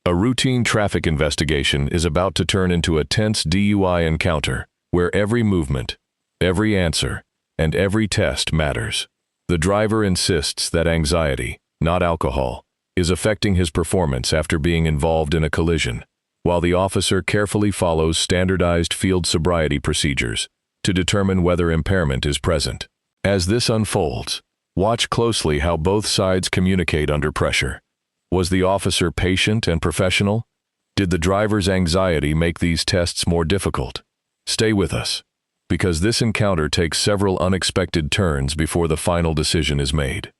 A routine traffic investigation is about to turn into a tense DUI encounter where every movement, every answer, and every test matters. The driver insists that anxiety, not alcohol, is affecting his performance after being involved in a collision, while the officer carefully follows standardized field sobriety procedures to determine whether impairment is present. As this unfolds, watch closely how both sides communicate under pressure. Was the officer patient and professional? Did the driver's anxiety make these tests more difficult? Stay with us, because this encounter takes several unexpected turns before the final decision is made.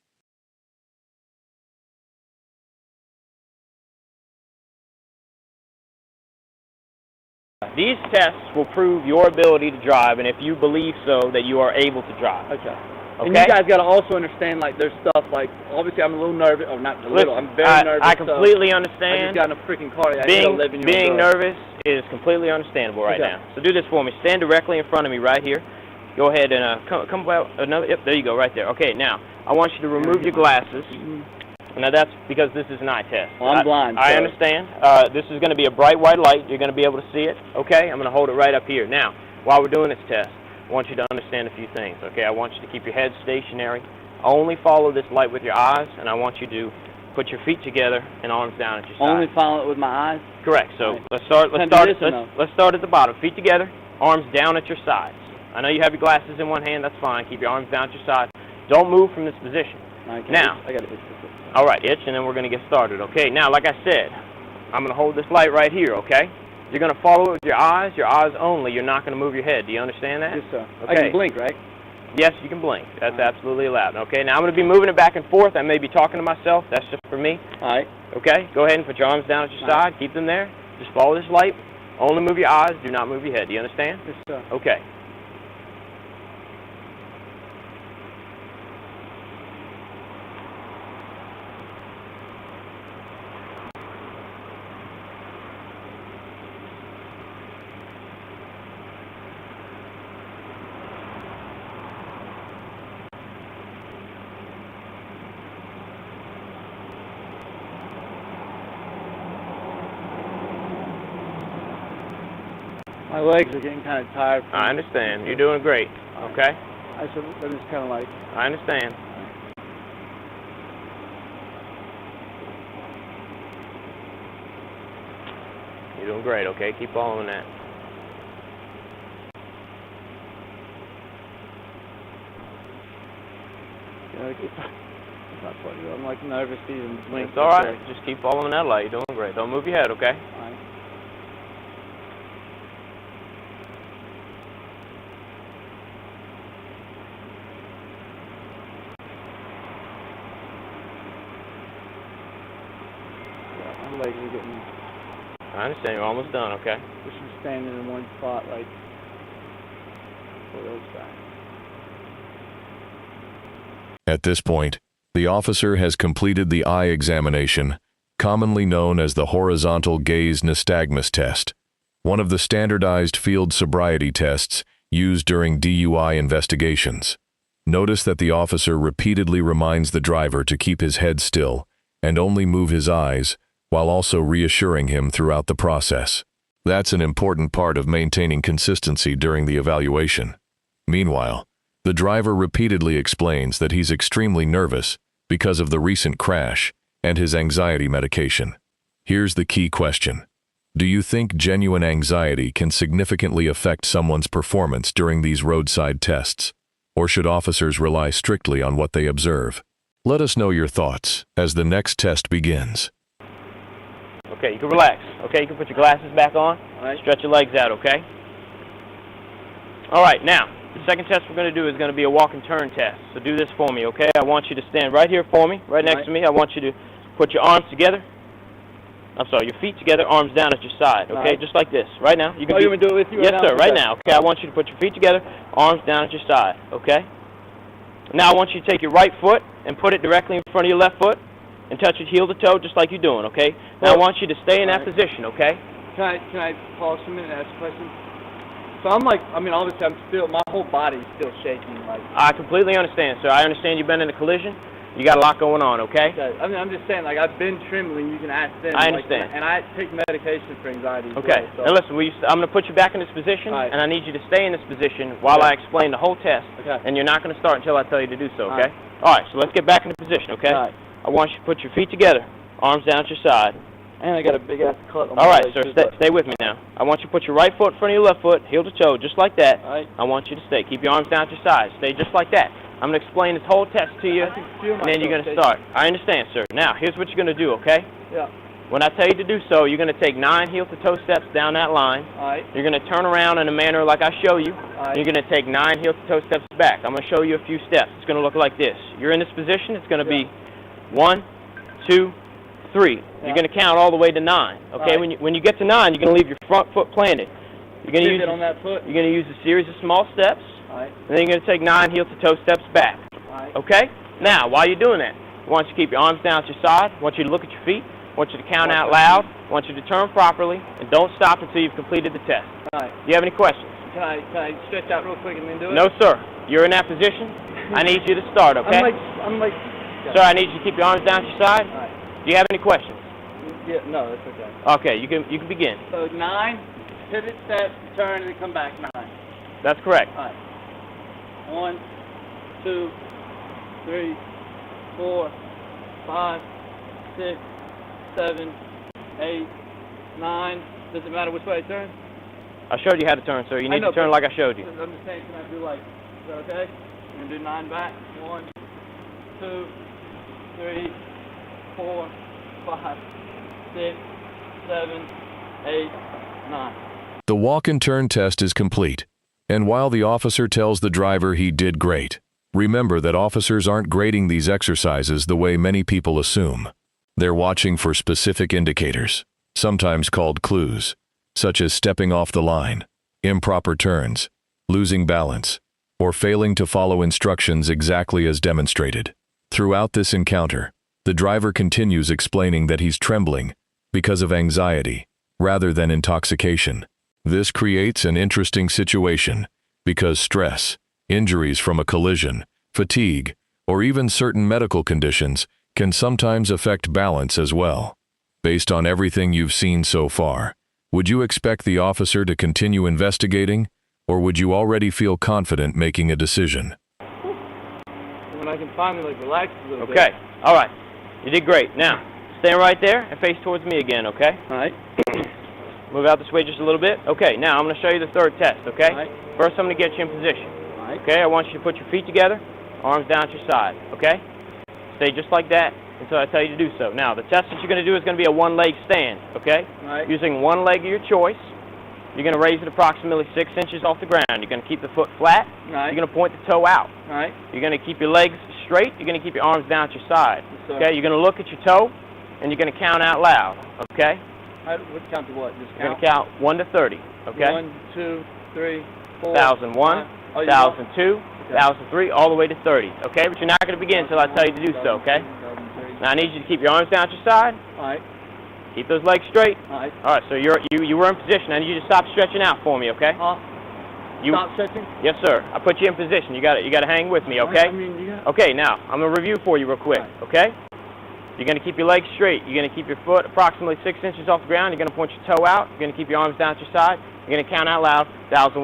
These tests will prove your ability to drive, and if you believe so, that you are able to drive. Okay. And you guys got to also understand, like, there's stuff like, obviously I'm a little nervous, or not a little, I'm very nervous. I completely understand. I just got in a freaking car. Being nervous is completely understandable right now. So do this for me. Stand directly in front of me right here. Go ahead and come about another. Yep, there you go, right there. Okay, now I want you to remove your glasses. Now that's because this is an eye test. Well, I'm blind. I understand. This is going to be a bright white light. You're going to be able to see it. Okay, I'm going to hold it right up here. Now, while we're doing this test, I want you to understand a few things, okay? I want you to keep your head stationary. Only follow this light with your eyes, and I want you to put your feet together and arms down at your side. Only follow it with my eyes? Correct. So let's start at the bottom. Feet together, arms down at your sides. I know you have your glasses in one hand. That's fine. Keep your arms down at your side. Don't move from this position. Now, I got to itch. All right, itch, and then we're going to get started, okay? Now, like I said, I'm going to hold this light right here, okay? You're going to follow it with your eyes only. You're not going to move your head. Do you understand that? Yes, sir. Okay. I can blink, right? Yes, you can blink. That's absolutely allowed. Okay, now I'm going to be moving it back and forth. I may be talking to myself. That's just for me. All right. Okay, go ahead and put your arms down at your side. Keep them there. Just follow this light. Only move your eyes. Do not move your head. Do you understand? Yes, sir. Okay. My legs are getting kind of tired. I understand. You're doing great. Okay? I'm just kind of like... I understand. You're doing great, okay? Keep following that. It's not funny. I'm like nervous to even blink. It's all right. Just keep following that light. You're doing great. Don't move your head, okay? All right. My legs are getting... I understand. You're almost done, okay? Just standing in one spot, like... for those guys. At this point, the officer has completed the eye examination, commonly known as the horizontal gaze nystagmus test, one of the standardized field sobriety tests used during DUI investigations. Notice that the officer repeatedly reminds the driver to keep his head still and only move his eyes, while also reassuring him throughout the process. That's an important part of maintaining consistency during the evaluation. Meanwhile, the driver repeatedly explains that he's extremely nervous because of the recent crash and his anxiety medication. Here's the key question. Do you think genuine anxiety can significantly affect someone's performance during these roadside tests? Or should officers rely strictly on what they observe? Let us know your thoughts as the next test begins. Okay, you can relax. Okay, you can put your glasses back on. All right. Stretch your legs out, okay? All right, now, the second test we're going to do is going to be a walk and turn test. So do this for me, okay? I want you to stand right here for me, right next to me. I want you to put your arms together. I'm sorry, your feet together, arms down at your side, okay? Just like this, right now. You want me to do it with you? Yes, sir, right now. Okay, I want you to put your feet together, arms down at your side, okay? Now I want you to take your right foot and put it directly in front of your left foot and touch it heel to toe just like you're doing, okay? Now I want you to stay in that position, okay? Can I pause a minute and ask a question? So I'm like, I mean, obviously my whole body's still shaking. Like, I completely understand, sir. I understand you've been in a collision. You got a lot going on, okay? Okay. I mean, I'm just saying, like, I've been trembling. You can ask them. I like, understand. and I take medication for anxiety. As Okay. well, so. Now listen, I'm going to put you back in this position, All right. and I need you to stay in this position while I Okay. explain the whole test. Okay. And you're not going to start until I tell you to do so, All okay? All right, so let's get back in the position, okay? All right. I want you to put your feet together, arms down at your side. And I got a big ass cut on All my right, leg, sir, too, stay with me now. I want you to put your right foot in front of your left foot, heel to toe, just like that. All right. I want you to stay. Keep your arms down at your sides. Stay just like that. I'm going to explain this whole test to you, I can feel and then you're going to myself, start. I understand, sir. Now, here's what you're going to do, okay? Yeah. When I tell you to do so, you're going to take 9 heel-to-toe steps down that line. All right. You're going to turn around in a manner like I show you. All right. You're going to take 9 heel-to-toe steps back. I'm going to show you a few steps. It's going to look like this. You're in this position. It's going to be 1, 2, 3. Yeah. You're going to count all the way to 9. Okay? Right. When you get to 9, you're going to leave your front foot planted. You're going to use Pivot on that foot. you're going to use a series of small steps, All right. and then you're going to take 9 heel-to-toe steps back. All right. Okay? Now, while you're doing that, I want you to keep your arms down at your side. I want you to look at your feet. I want you to count out loud. I want you to turn properly, and don't stop until you've completed the test. All right. Do you have any questions? Can I stretch out real quick and then do it? No, sir. You're in that position. I need you to start, okay? I'm like. Sir, I need you to keep your arms down at your side. All right. Do you have any questions? Yeah. No, that's okay. Okay, you can begin. So 9, pivot, step, turn, and then come back. 9. That's correct. All right. 1, 2, 3, 4, 5, 6, 7, 8, 9. Does it matter which way I turn? I showed you how to turn, sir. You I need know, to turn but- like I showed you. I'm just saying, can I do like, is that okay? I'm going to do 9 back. 1, 2, 3, 4, 5, 6, 7, 8, 9. The walk and turn test is complete, and while the officer tells the driver he did great, remember that officers aren't grading these exercises the way many people assume. They're watching for specific indicators, sometimes called clues, such as stepping off the line, improper turns, losing balance, or failing to follow instructions exactly as demonstrated. Throughout this encounter, the driver continues explaining that he's trembling because of anxiety rather than intoxication. This creates an interesting situation because stress, injuries from a collision, fatigue, or even certain medical conditions can sometimes affect balance as well. Based on everything you've seen so far, would you expect the officer to continue investigating, or would you already feel confident making a decision? When I can finally like relax a little bit. Okay. All right. You did great. Now, stand right there and face towards me again, okay? All right. Move out this way just a little bit. Okay, now I'm going to show you the third test, okay? All right. First, I'm going to get you in position. All right. Okay, I want you to put your feet together, arms down at your side, okay? Stay just like that until I tell you to do so. Now, the test that you're going to do is going to be a one-leg stand, okay? All right. Using one leg of your choice, you're going to raise it approximately 6 inches off the ground. You're going to keep the foot flat. All right. You're going to point the toe out. All right. You're going to keep your legs straight. You're going to keep your arms down at your side, Yes, sir. okay? You're going to look at your toe, and you're going to count out loud, okay? What count to what? Just You're count. going to count 1 to 30, okay? 1, 2, 3, 4. 1,001, 5. Oh, you 1,002, 1,003, all the way to 30, okay? But you're not going to begin until I tell you to do so, okay? 1,003. Now I need you to keep your arms down at your side. All right. Keep those legs straight. All right. All right, so you were in position. I need you to stop stretching out for me, okay? Stop stretching. Yes, sir. I put you in position. You got to hang with me, okay? I mean, you got. Okay, now I'm going to review for you real quick, okay? You're going to keep your legs straight. You're going to keep your foot approximately 6 inches off the ground. You're going to point your toe out. You're going to keep your arms down at your side. You're going to count out loud, 1,001,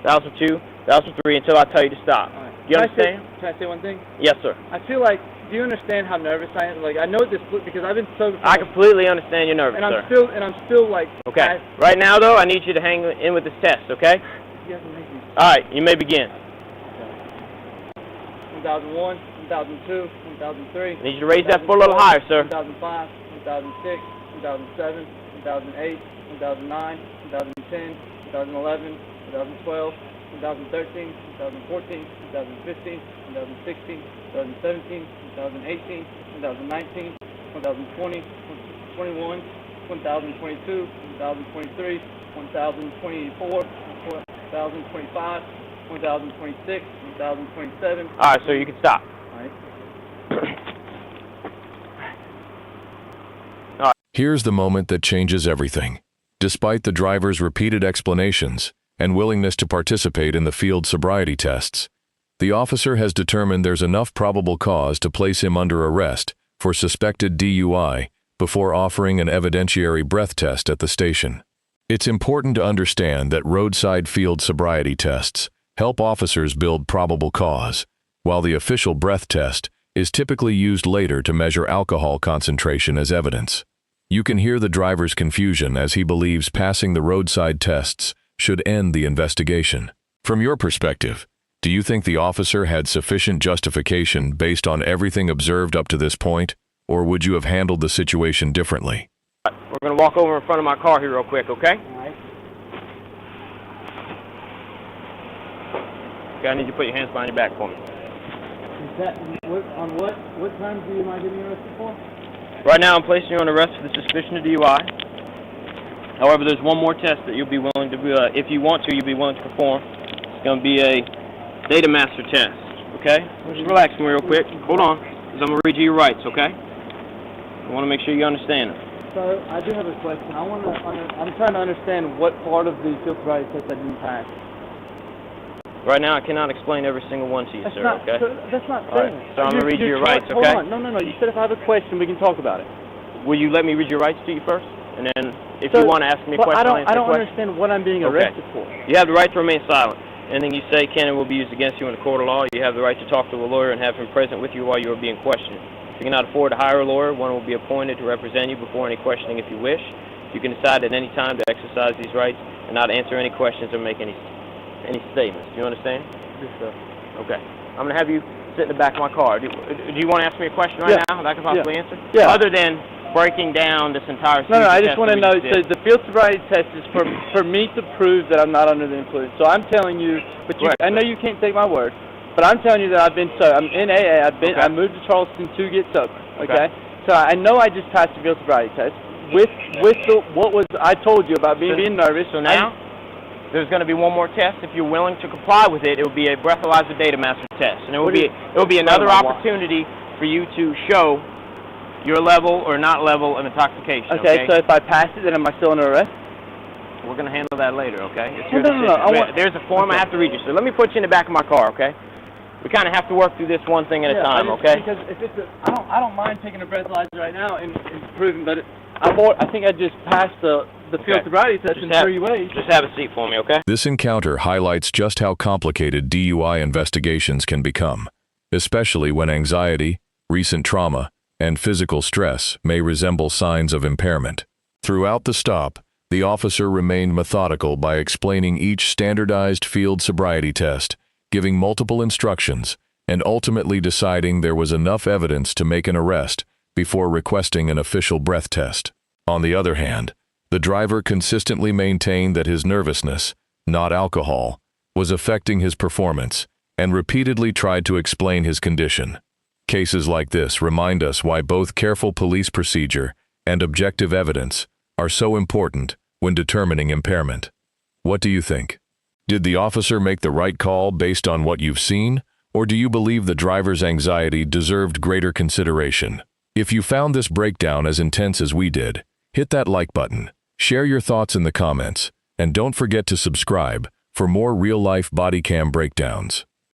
1,002, 1,003 until I tell you to stop. All right. You understand? Can I say one thing? Yes, sir. I feel like, do you understand how nervous I am? Like, I know this because I've been so. I completely understand you're nervous, and sir. I'm still like. Okay. Right now, though, I need you to hang in with this test, okay? You have to make me. All right, you may begin. 1,001, 1,002, 1,003. I need you to raise that foot a little higher, sir. 2005, 2006, 2007, 2008, 2009, 2010, 2011, 2012, 2013, 2014, 2015, 2016, 2017, 2018, 2019, 2020, 2021, 2022, 2023, 1024, 1025, 1026, 1027. All right, so you can stop. All right. Here's the moment that changes everything. Despite the driver's repeated explanations and willingness to participate in the field sobriety tests, The officer has determined there's enough probable cause to place him under arrest for suspected DUI before offering an evidentiary breath test at the station. It's important to understand that roadside field sobriety tests help officers build probable cause, while the official breath test is typically used later to measure alcohol concentration as evidence. You can hear the driver's confusion as he believes passing the roadside tests should end the investigation. From your perspective, do you think the officer had sufficient justification based on everything observed up to this point, or would you have handled the situation differently? We're going to walk over in front of my car here real quick, okay? Alright. Okay, I need you to put your hands behind your back for me. Is that, what times do you mind getting arrested for? Right now, I'm placing you on arrest for the suspicion of DUI. However, there's one more test that you'll be willing to, if you want to, you'll be willing to perform. It's going to be a data master test, okay? Just relax me real quick. Hold on, because I'm going to read you your rights, okay? I want to make sure you understand them. So, I do have a question. I'm trying to understand what part of the field sobriety test I didn't pass. Right now, I cannot explain every single one to you, sir, okay? That's not All right, so I'm going to read you your rights, okay? Hold on. No. You said if I have a question, we can talk about it. Will you let me read your rights to you first? And then, if you want to ask me a question, I'll answer I the don't question. understand what I'm being arrested for. You have the right to remain silent. Anything you say can and will be used against you in a court of law. You have the right to talk to a lawyer and have him present with you while you are being questioned. If you cannot afford to hire a lawyer, one will be appointed to represent you before any questioning if you wish. You can decide at any time to exercise these rights and not answer any questions or make any statements. Do you understand? Yes, sir. Okay. I'm going to have you sit in the back of my car. Do you want to ask me a question right now that I can possibly answer? Yeah. Other than breaking down this entire No, I just test want to that we know, just did. so the field sobriety test is for me to prove that I'm not under the influence. So I'm telling you, but Correct. I know you can't take my word, but I'm telling you that I'm in AA, I moved to Charleston to get sober, okay? So I know I just passed the field sobriety test with what was I told you about being nervous. So now, there's going to be one more test. If you're willing to comply with it, it will be a breathalyzer data master test. And it will be another opportunity for you to show your level or not level of intoxication. Okay, so if I pass it, then am I still under arrest? We're going to handle that later, okay? It's No, your no, no, decision. There's a form I have to read you. So let me put you in the back of my car, okay? We kind of have to work through this one thing at a time, okay? Because if it's I don't mind taking a breathalyzer right now and proving that I think I just passed the field sobriety test in 3 ways. Just have a seat for me, okay? This encounter highlights just how complicated DUI investigations can become, especially when anxiety, recent trauma, and physical stress may resemble signs of impairment. Throughout the stop, the officer remained methodical by explaining each standardized field sobriety test, giving multiple instructions, and ultimately deciding there was enough evidence to make an arrest before requesting an official breath test. On the other hand, the driver consistently maintained that his nervousness, not alcohol, was affecting his performance, and repeatedly tried to explain his condition. Cases like this remind us why both careful police procedure and objective evidence are so important when determining impairment. What do you think? Did the officer make the right call based on what you've seen, or do you believe the driver's anxiety deserved greater consideration? If you found this breakdown as intense as we did, hit that like button, share your thoughts in the comments, and don't forget to subscribe for more real-life body cam breakdowns.